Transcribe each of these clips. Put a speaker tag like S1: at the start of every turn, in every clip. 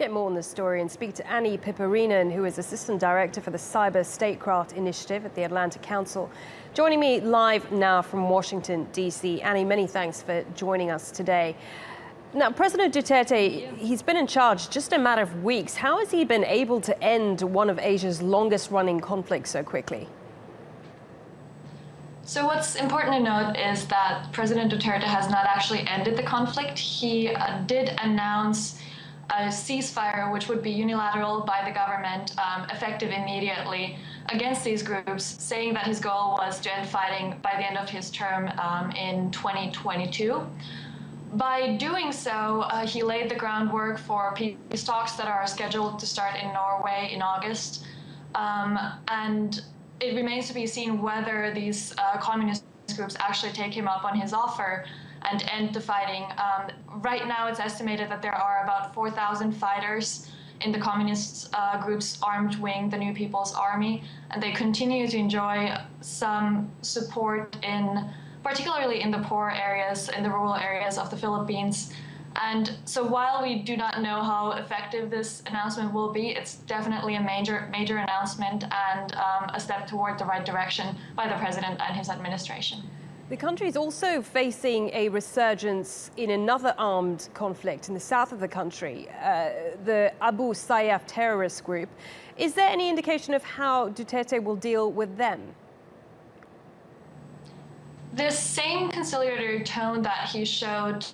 S1: get more on this story and speak to Anni Piiparinen, who is Assistant Director for the Cyber Statecraft Initiative at the Atlantic Council. Joining me live now from Washington, D.C. Anni, many thanks for joining us today. Now, President Duterte, he's been in charge just a matter of weeks. How has he been able to end one of Asia's longest-running conflicts so quickly?
S2: So what's important to note is that President Duterte has not actually ended the conflict. He did announce a ceasefire, which would be unilateral by the government, effective immediately against these groups, saying that his goal was to end fighting by the end of his term in 2022. By doing so, he laid the groundwork for peace talks that are scheduled to start in Norway in August. And it remains to be seen whether these communist groups actually take him up on his offer and end the fighting. Right now, it's estimated that there are about 4,000 fighters in the communist group's armed wing, the New People's Army, and they continue to enjoy some support particularly in the poor areas, in the rural areas of the Philippines. And so while we do not know how effective this announcement will be, it's definitely a major announcement and a step toward the right direction by the president and his administration.
S1: The country is also facing a resurgence in another armed conflict in the south of the country, the Abu Sayyaf terrorist group. Is there any indication of how Duterte will deal with them?
S2: This same conciliatory tone that he showed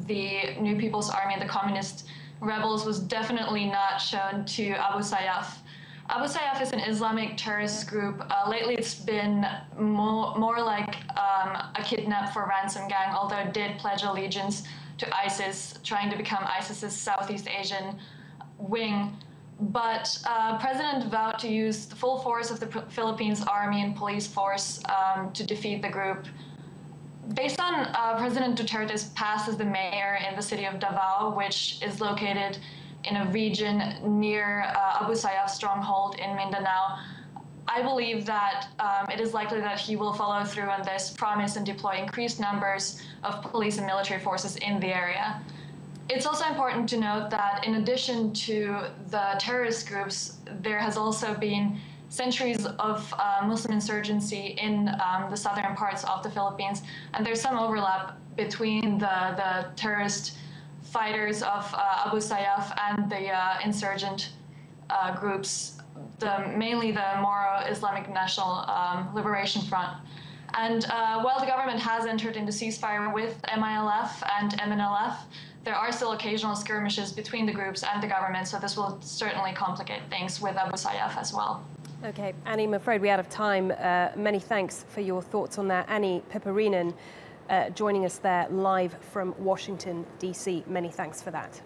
S2: the New People's Army and the communist rebels was definitely not shown to Abu Sayyaf. Abu Sayyaf is an Islamic terrorist group. Lately, it's been more like a kidnap for ransom gang, although it did pledge allegiance to ISIS, trying to become ISIS's Southeast Asian wing. But President vowed to use the full force of the Philippines Army and police force to defeat the group. Based on President Duterte's past as the mayor in the city of Davao, which is located in a region near Abu Sayyaf's stronghold in Mindanao, I believe that it is likely that he will follow through on this promise and deploy increased numbers of police and military forces in the area. It's also important to note that in addition to the terrorist groups, there has also been centuries of Muslim insurgency in the southern parts of the Philippines, and there's some overlap between the terrorist fighters of Abu Sayyaf and the insurgent groups, mainly the Moro Islamic National Liberation Front. And while the government has entered into ceasefire with MILF and MNLF, there are still occasional skirmishes between the groups and the government, so this will certainly complicate things with Abu Sayyaf as well.
S1: Okay, Anni, I'm afraid we're out of time. Many thanks for your thoughts on that. Anni Piiparinen joining us there live from Washington, D.C. Many thanks for that.